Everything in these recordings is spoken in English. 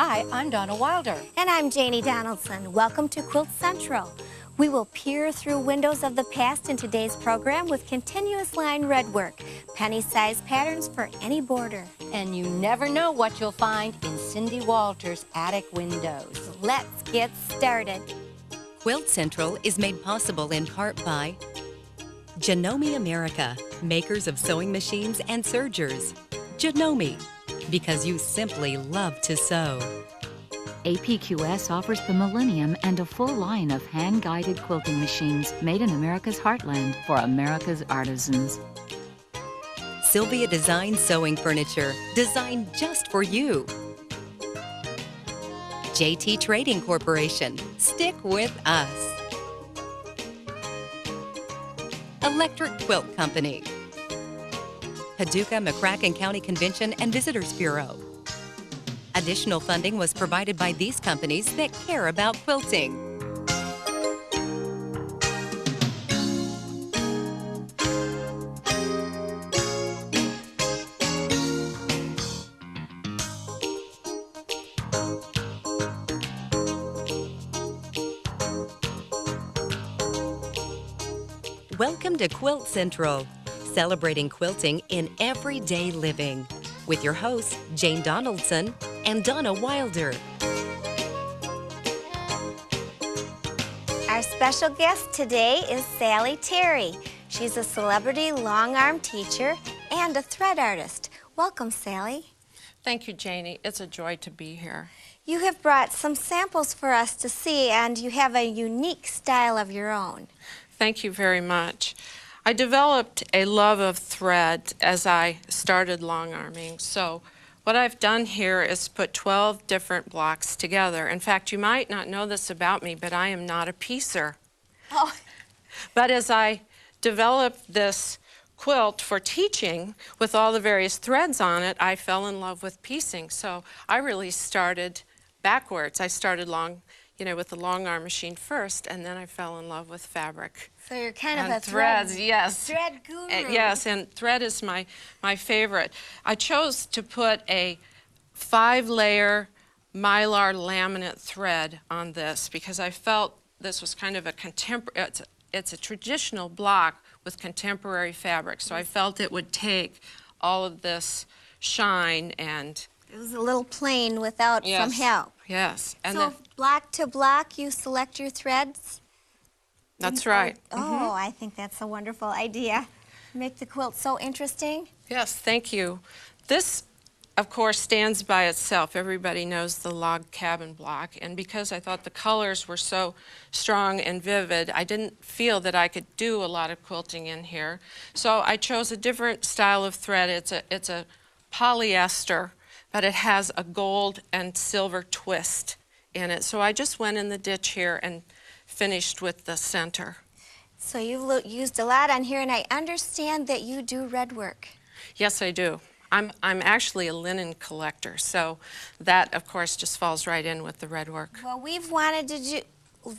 Hi, I'm Donna Wilder. And I'm Janie Donaldson. Welcome to Quilt Central. We will peer through windows of the past in today's program with continuous line redwork, penny-sized patterns for any border. And you never know what you'll find in Cindy Walter's attic windows. Let's get started. Quilt Central is made possible in part by Janome America, makers of sewing machines and sergers. Janome, because you simply love to sew. APQS offers the Millennium and a full line of hand-guided quilting machines made in America's heartland for America's artisans. Sylvia Design Sewing Furniture, designed just for you. JT Trading Corporation, stick with us. Electric Quilt Company. Paducah McCracken County Convention and Visitors Bureau. Additional funding was provided by these companies that care about quilting. Welcome to Quilt Central, celebrating quilting in everyday living, with your hosts, Jane Donaldson and Donna Wilder. Our special guest today is Sally Terry. She's a celebrity long-arm teacher and a thread artist. Welcome, Sally. Thank you, Janie. It's a joy to be here. You have brought some samples for us to see, and you have a unique style of your own. Thank you very much. I developed a love of thread as I started long arming. So what I've done here is put 12 different blocks together. In fact, you might not know this about me, but I am not a piecer. Oh. But as I developed this quilt for teaching with all the various threads on it, I fell in love with piecing. So I really started backwards. I started with the long arm machine first, and then I fell in love with fabric. So you're kind of and a threads, yes. Thread guru. Yes, and thread is my favorite. I chose to put a 5-layer mylar laminate thread on this because I felt this was kind of a contemporary, it's a traditional block with contemporary fabric, so I felt it would take all of this shine and... It was a little plain without some help. Yes. And so block to block, you select your threads? That's right. Oh, I think that's a wonderful idea. Make the quilt so interesting. Yes, thank you. This, of course, stands by itself. Everybody knows the log cabin block, and because I thought the colors were so strong and vivid, I didn't feel that I could do a lot of quilting in here. So I chose a different style of thread. It's a polyester, but it has a gold and silver twist in it. So I just went in the ditch here and finished with the center. So you've used a lot on here, and I understand that you do red work. Yes, I do. I'm actually a linen collector, so that, of course, just falls right in with the red work. Well, we've wanted to do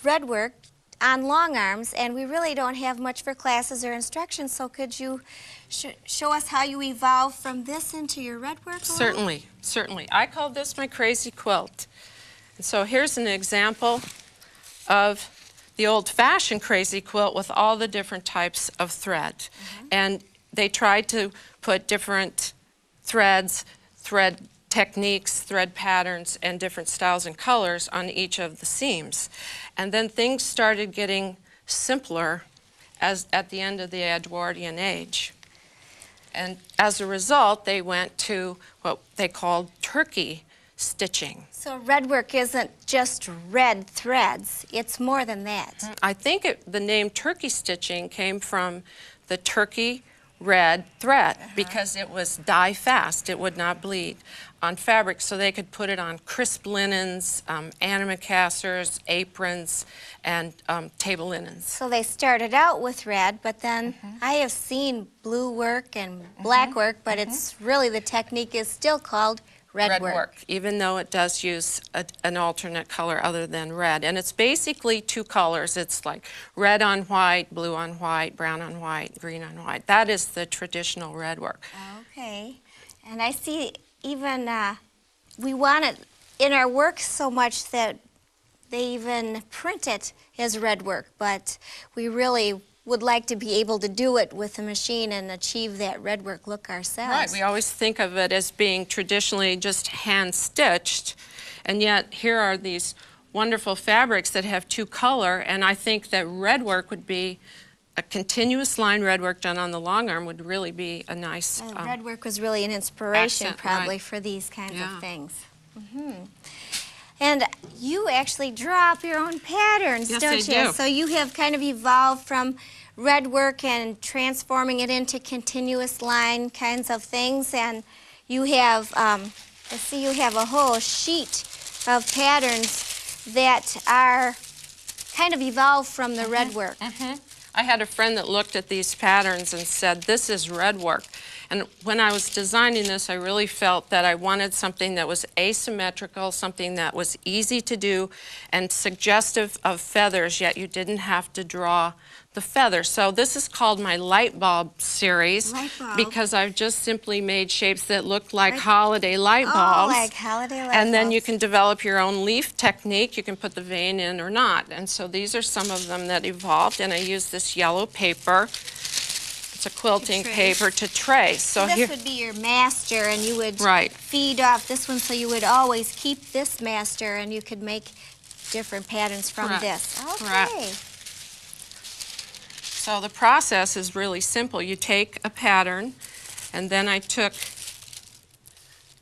red work on long arms, and we really don't have much for classes or instructions, so could you show us how you evolved from this into your red work? Certainly, certainly. I call this my crazy quilt. And so here's an example of the old-fashioned crazy quilt with all the different types of thread. And they tried to put different threads, thread techniques, thread patterns, and different styles and colors on each of the seams. And then things started getting simpler at the end of the Edwardian age. And as a result, they went to what they called turkey stitching. So red work isn't just red threads, it's more than that. I think the name turkey stitching came from the turkey red thread because it was dye fast, it would not bleed on fabric, so they could put it on crisp linens, antimacassars, aprons, and table linens. So they started out with red, but then I have seen blue work and black work, but it's really, the technique is still called red work. Even though it does use an alternate color other than red. And it's basically two colors. It's like red on white, blue on white, brown on white, green on white. That is the traditional red work. Okay. And I see even we want it in our work so much that they even print it as red work, but we really would like to be able to do it with a machine and achieve that red work look ourselves. Right, we always think of it as being traditionally just hand stitched, and yet here are these wonderful fabrics that have two color, and I think that red work would be a continuous line red work done on the long arm would really be a nice red work was really an inspiration accent, probably right. for these kinds Yeah. of things. And you actually draw up your own patterns, Yes, don't I you? do. So you have kind of evolved from red work and transforming it into continuous line kinds of things. And you have, let's see, you have a whole sheet of patterns that are kind of evolved from the red work. I had a friend that looked at these patterns and said, this is red work. And when I was designing this, I really felt that I wanted something that was asymmetrical, something that was easy to do and suggestive of feathers, yet you didn't have to draw the feather. So this is called my light bulb series Light bulb. because I've just simply made shapes that look like holiday light bulbs. Oh, like holiday light And then bulbs. you can develop your own leaf technique. You can put the vein in or not. And so these are some of them that evolved. And I use this yellow paper. It's a quilting paper to trace. So this here, would be your master, and you would Right. feed off this one, so you would always keep this master, and you could make different patterns from Correct. this. Okay. Correct. So the process is really simple. You take a pattern, and then I took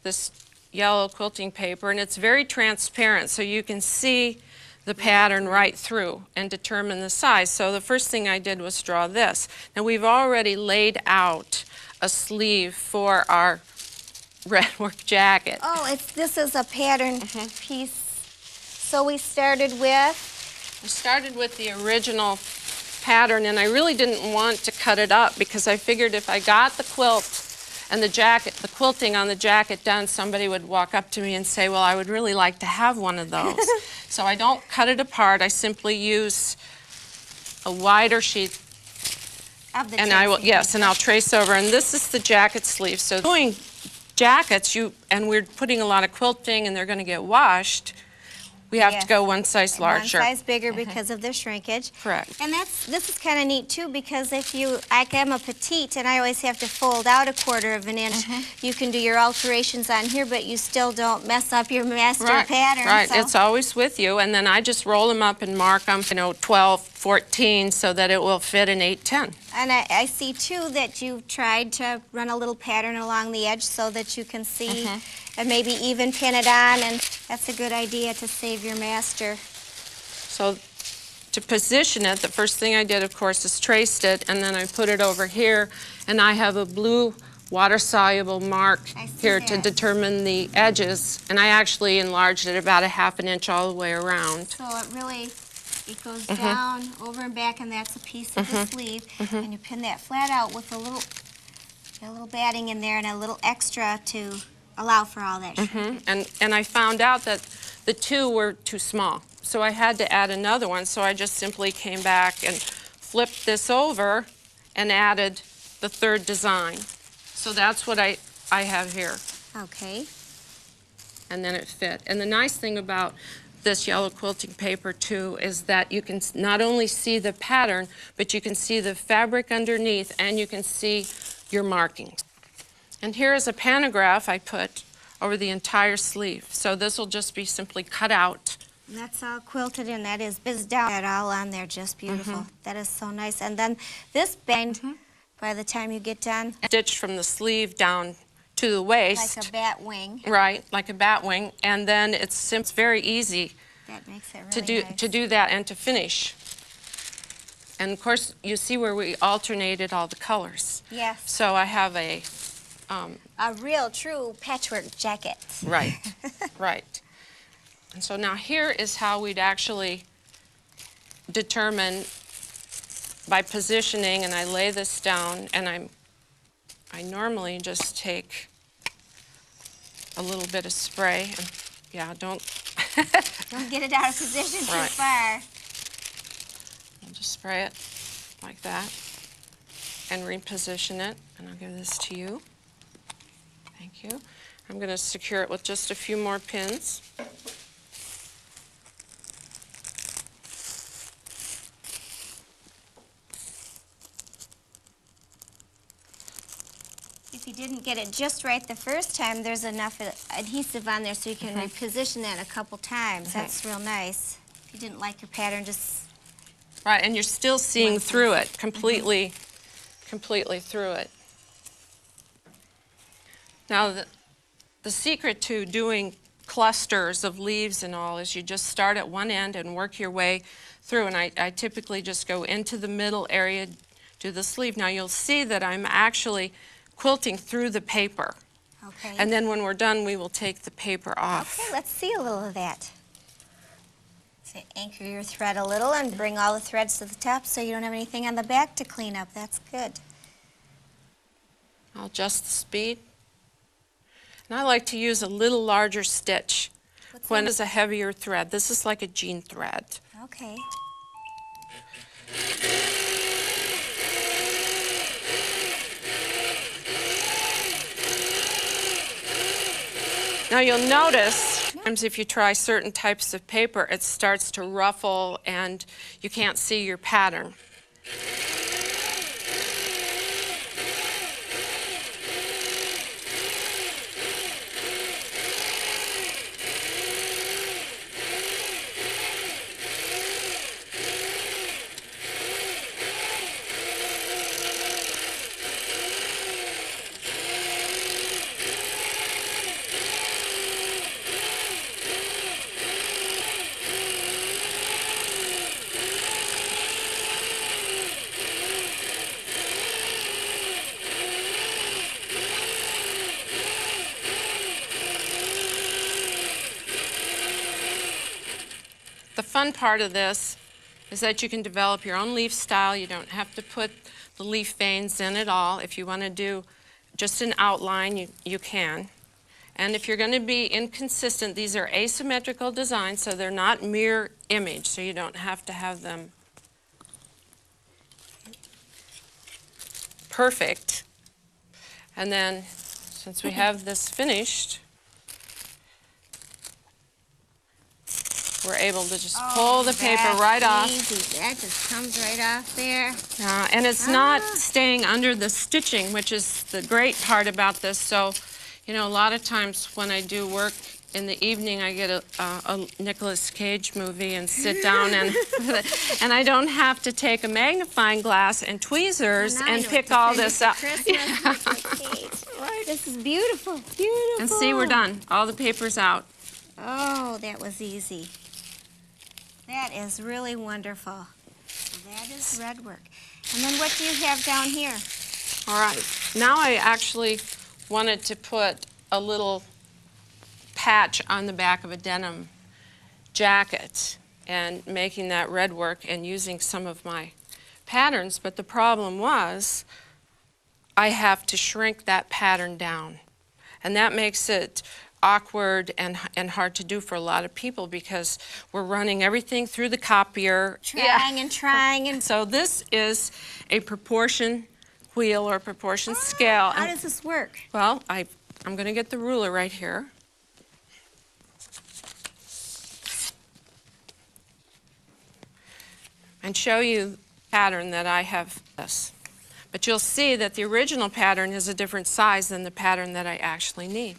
this yellow quilting paper, and it's very transparent, so you can see the pattern right through and determine the size. So the first thing I did was draw this. Now we've already laid out a sleeve for our red work jacket. Oh, this is a pattern piece. So we started with? I started with the original pattern, and I really didn't want to cut it up because I figured if I got the quilt and the jacket, the quilting on the jacket done, somebody would walk up to me and say, well, I would really like to have one of those. So I don't cut it apart. I simply use a wider sheet, Of the and I will, tracing. yes, and I'll trace over. And this is the jacket sleeve. So doing jackets, and we're putting a lot of quilting, and they're going to get washed, we have Yes. to go one size larger. One size bigger because of the shrinkage. Correct. And this is kind of neat too, because if I'm a petite and I always have to fold out a 1/4 of an inch, you can do your alterations on here, but you still don't mess up your master pattern. Right, so- it's always with you, and then I just roll them up and mark them, 12, 14, so that it will fit an 8-10. And I see too that you've tried to run a little pattern along the edge so that you can see and maybe even pin it on, and that's a good idea to save your master. So to position it, the first thing I did, of course, is traced it, and then I put it over here, and I have a blue water-soluble mark I see here to that. determine the edges, and I actually enlarged it about 1/2 inch all the way around. So it goes down, over and back, and that's a piece of the sleeve. And you pin that flat out with a little batting in there and a little extra to allow for all that shrinkage. And I found out that the two were too small, so I had to add another one, so I just simply came back and flipped this over and added the third design. So that's what I have here, Okay. and then it fit. And the nice thing about this yellow quilting paper too is that you can not only see the pattern, but you can see the fabric underneath, and you can see your markings. And here is a pantograph I put over the entire sleeve. So this will just be simply cut out. And that's all quilted in. That is bizzed down. That all on there, just beautiful. That is so nice. And then this band, by the time you get done, Stitched from the sleeve down to the waist. like a bat wing. Right, like a bat wing. And then it's very easy That makes it really nice. to do that and to finish. And of course, you see where we alternated all the colors. Yes. So I have a real, true patchwork jacket. right, right. And so now here is how we'd actually determine by positioning, and I lay this down, and I normally just take a little bit of spray, and yeah, don't Don't get it out of position too Right. far. I'll just spray it like that and reposition it, and I'll give this to you. Thank you. I'm going to secure it with just a few more pins. you didn't get it just right the first time, there's enough adhesive on there so you can reposition that a couple times. That's real nice. If you didn't like your pattern, just... Right, and you're still seeing through it, completely through it. Now, the secret to doing clusters of leaves and all is you just start at one end and work your way through, and I typically just go into the middle area, do the sleeve. Now you'll see that I'm actually quilting through the paper. Okay. And then when we're done, we will take the paper off. Okay, let's see a little of that. So anchor your thread a little and bring all the threads to the top so you don't have anything on the back to clean up. That's good. I'll adjust the speed. And I like to use a little larger stitch when it's a heavier thread. This is like a jean thread. Okay. Now you'll notice, sometimes if you try certain types of paper, it starts to ruffle and you can't see your pattern. The fun part of this is that you can develop your own leaf style. You don't have to put the leaf veins in at all. If you want to do just an outline, you can. And if you're going to be inconsistent, these are asymmetrical designs, so they're not mirror image, so you don't have to have them perfect. And then, since we have this finished, we're able to just pull the paper right off. Easy. That just comes right off there. And it's not staying under the stitching, which is the great part about this. So, you know, a lot of times when I do work in the evening, I get a Nicolas Cage movie and sit down and and I don't have to take a magnifying glass and tweezers and pick all this up. Yeah. Right. This is beautiful. Beautiful. And see, we're done. All the paper's out. Oh, that was easy. That is really wonderful. That is red work. And then what do you have down here? All right. Now I actually wanted to put a little patch on the back of a denim jacket and making that red work and using some of my patterns, but the problem was I have to shrink that pattern down, and that makes it awkward and hard to do for a lot of people because we're running everything through the copier. Trying and So this is a proportion wheel or proportion scale. How does this work? Well, I'm going to get the ruler right here. And show you the pattern that I have this. But you'll see that the original pattern is a different size than the pattern that I actually need.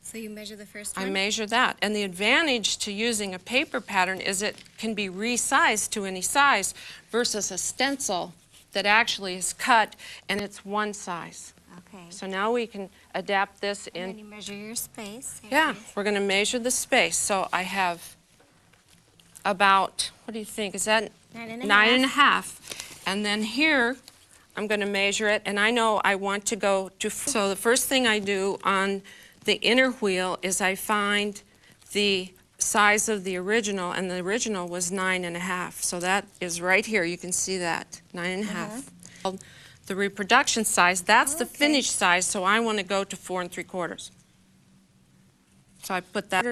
So you measure the first one? I measure that. And the advantage to using a paper pattern is it can be resized to any size versus a stencil that actually is cut and it's one size. Okay. So now we can adapt this in. And then you measure your space. Yeah, we're going to measure the space. So I have about, what do you think, is that 9.5? And then here, I'm going to measure it, and I know I want to go to, so the first thing I do on the inner wheel is I find the size of the original, and the original was 9.5. So that is right here, you can see that, 9.5. The reproduction size, that's the finished size, so I want to go to 4 3/4. So I put that,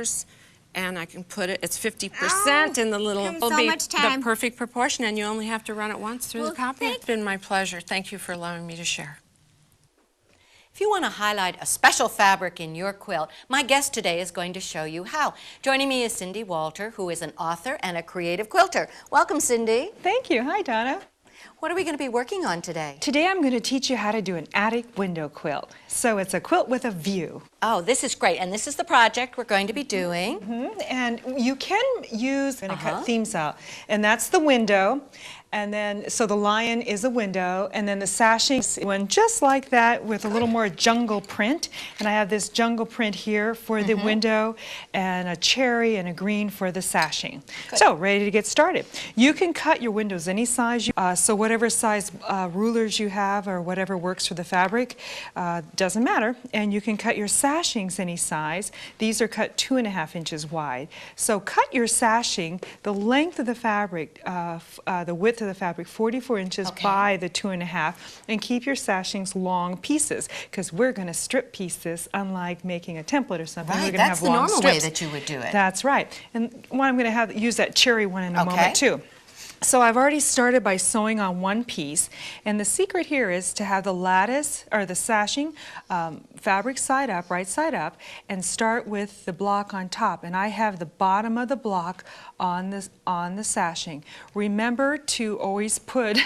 and I can put it, it's 50% in the little, it'll be the perfect proportion, and you only have to run it once through the copier. It's been my pleasure. Thank you for allowing me to share. If you want to highlight a special fabric in your quilt, my guest today is going to show you how. Joining me is Cindy Walter, who is an author and a creative quilter. Welcome, Cindy. Thank you. Hi, Donna. What are we going to be working on today? Today I'm going to teach you how to do an attic window quilt. So it's a quilt with a view. Oh, this is great. And this is the project we're going to be doing. And you can use, I'm going to cut themes out, and that's the window. And then, so the lion is a window, and then the sashing one just like that with a little more jungle print. And I have this jungle print here for the window, and a cherry and a green for the sashing. Good. So, ready to get started. You can cut your windows any size, so whatever size rulers you have or whatever works for the fabric, doesn't matter. And you can cut your sashings any size. These are cut 2.5 inches wide. So cut your sashing, the length of the fabric, the width of the fabric, 44 inches by the 2.5, and keep your sashings long pieces, because we're going to strip piece this, unlike making a template or something. Right, we're going to that's have the long normal strips. way that you would do it. That's right. And I'm going to use that cherry one in a moment too. So I've already started by sewing on one piece, and the secret here is to have the lattice or the sashing fabric side up, right side up, and start with the block on top. And I have the bottom of the block on the sashing. Remember to always put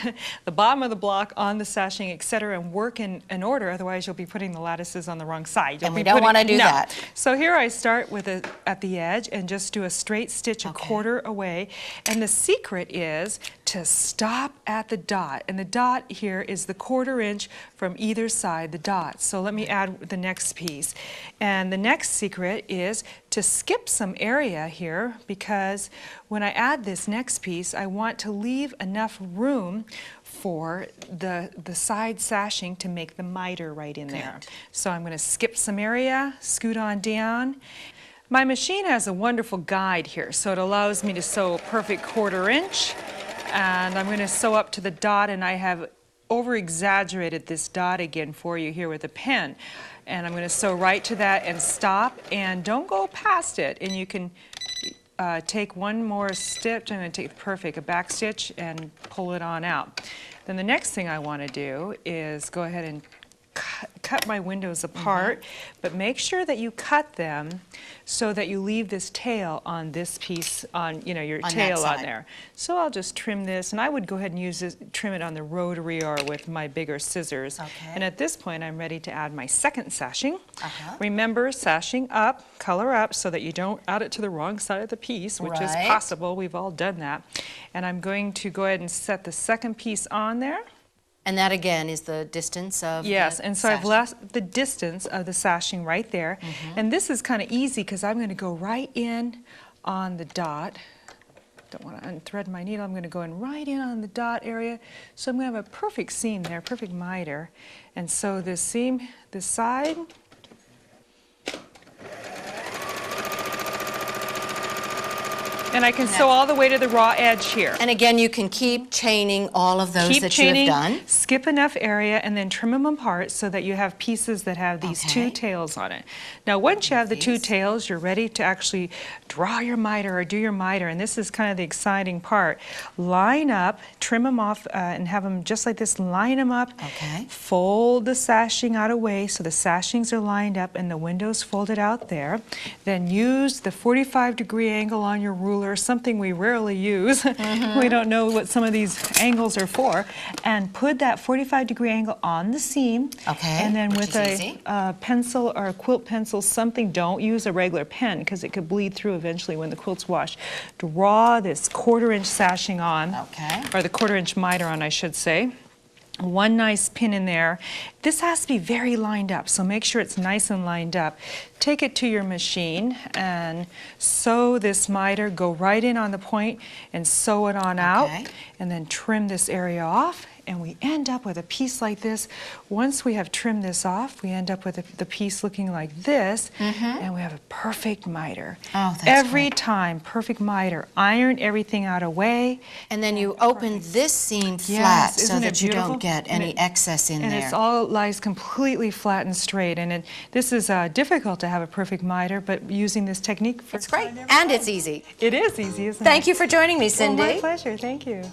the bottom of the block on the sashing, etc., and work in order. Otherwise, you'll be putting the lattices on the wrong side. And we don't want to do that. So here I start with at the edge and just do a straight stitch a quarter away. And the secret is to stop at the dot, and the dot here is the 1/4 inch from either side the dot. So let me add the next piece, and the next secret is to skip some area here, because when I add this next piece I want to leave enough room for the side sashing to make the miter right in there. So I'm going to skip some area, scoot on down. My machine has a wonderful guide here, so it allows me to sew a perfect 1/4 inch, and I'm going to sew up to the dot, and I have over-exaggerated this dot again for you here with a pen. And I'm going to sew right to that and stop, and don't go past it. And you can take one more stitch. I'm going to take a back stitch and pull it on out. Then the next thing I want to do is go ahead and cut my windows apart, but make sure that you cut them so that you leave this tail on this piece, on your tail on there. So I'll just trim this, and I would go ahead and trim it on the rotary or with my bigger scissors. And at this point I'm ready to add my second sashing. Remember, sashing up, color up, so that you don't add it to the wrong side of the piece, which is possible. We've all done that. And I'm going to go ahead and set the second piece on there. And that again is the distance of and so I've left the distance of the sashing right there. And this is kind of easy because I'm going to go right in on the dot. Don't want to unthread my needle. I'm going to go in right in on the dot area. So I'm going to have a perfect seam there, perfect miter. And so this seam, this side, and I can sew all the way to the raw edge here. And again, you can keep chaining all of those that you have done. Skip enough area, and then trim them apart so that you have pieces that have these two tails on it. Now, once you have the two tails, you're ready to actually draw your miter or do your miter, and this is kind of the exciting part. Line up, trim them off, and have them just like this. Line them up. Fold the sashing out away so the sashings are lined up and the windows folded out there. Then use the 45-degree angle on your ruler, something we rarely use. We don't know what some of these angles are for. And put that 45-degree angle on the seam. And then with a pencil or a quilt pencil, something, don't use a regular pen because it could bleed through eventually when the quilt's washed. Draw this 1/4 inch sashing on, or the 1/4 inch miter on, I should say. One nice pin in there. This has to be very lined up, so make sure it's nice and lined up. Take it to your machine and sew this miter, go right in on the point and sew it on out, and then trim this area off, and we end up with a piece like this. Once we have trimmed this off, we end up with the piece looking like this, and we have a perfect miter. Every time, perfect miter. Iron everything out away. And then you open this seam flat so that you don't get any excess in there. And it all lies completely flat and straight. And this is difficult to have a perfect miter, but using this technique, it's great. And it's easy. It is easy, isn't it? Thank you for joining me, Cindy. Oh, my pleasure. Thank you.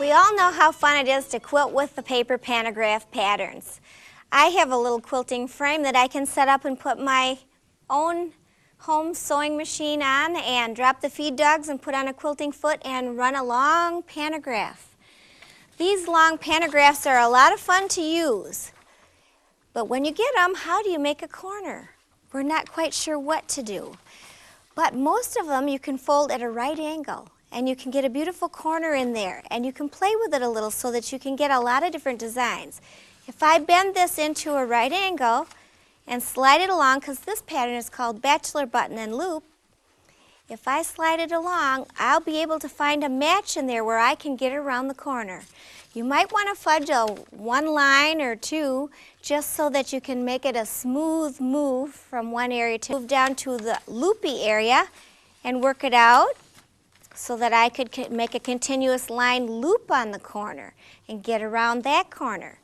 We all know how fun it is to quilt with the paper pantograph patterns. I have a little quilting frame that I can set up and put my own home sewing machine on and drop the feed dogs and put on a quilting foot and run a long pantograph. These long pantographs are a lot of fun to use, but when you get them, how do you make a corner? We're not quite sure what to do. But most of them you can fold at a right angle, and you can get a beautiful corner in there, and you can play with it a little so that you can get a lot of different designs. If I bend this into a right angle and slide it along, because this pattern is called Bachelor button and loop, if I slide it along, I'll be able to find a match in there where I can get around the corner. You might want to fudge one line or two just so that you can make it a smooth move from one area to move down to the loopy area and work it out so that I could make a continuous line loop on the corner and get around that corner.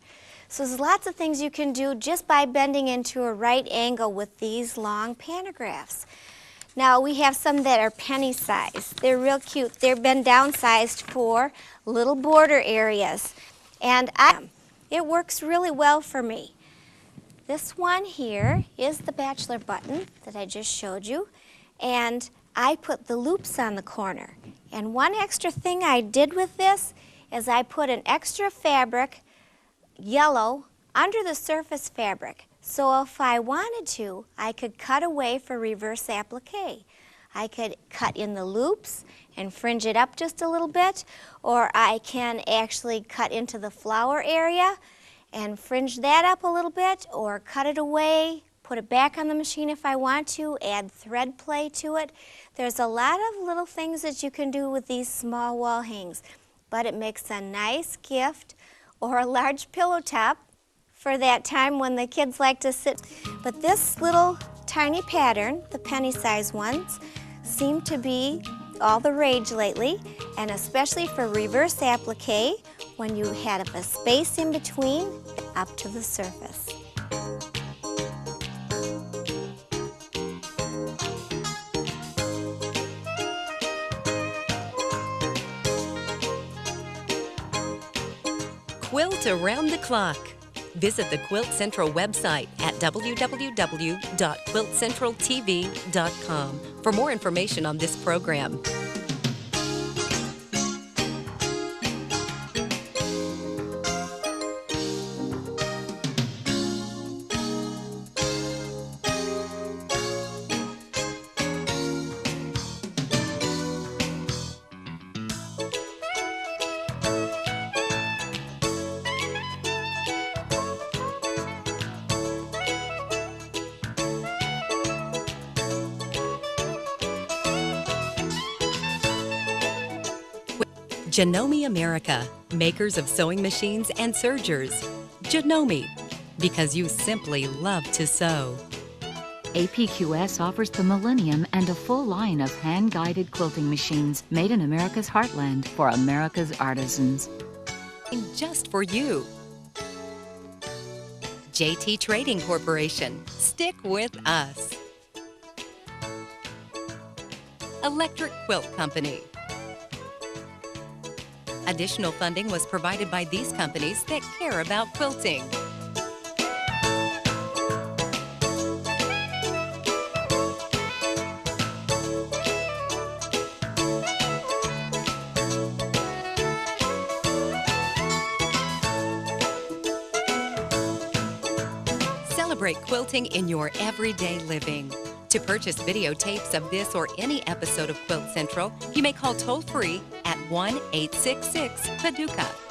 So there's lots of things you can do just by bending into a right angle with these long pantographs. Now we have some that are penny size. They're real cute. They've been downsized for little border areas, and it works really well for me. This one here is the Bachelor button that I just showed you, and I put the loops on the corner. And one extra thing I did with this is I put an extra fabric, yellow, under the surface fabric. So if I wanted to, I could cut away for reverse applique. I could cut in the loops and fringe it up just a little bit, or I can actually cut into the flower area and fringe that up a little bit, or cut it away, put it back on the machine if I want to, add thread play to it. There's a lot of little things that you can do with these small wall hangs, but it makes a nice gift or a large pillow top for that time when the kids like to sit. But this little tiny pattern, the penny size ones, seem to be all the rage lately, and especially for reverse applique when you had a space in between up to the surface. Quilt around the clock. Visit the Quilt Central website at www.quiltcentraltv.com for more information on this program. Janome America, makers of sewing machines and sergers. Janome, because you simply love to sew. APQS offers the Millennium and a full line of hand-guided quilting machines made in America's heartland for America's artisans. Just for you. JT Trading Corporation, stick with us. Electric Quilt Company. Additional funding was provided by these companies that care about quilting. Celebrate quilting in your everyday living. To purchase videotapes of this or any episode of Quilt Central, you may call toll-free at 1-866-PADUCA.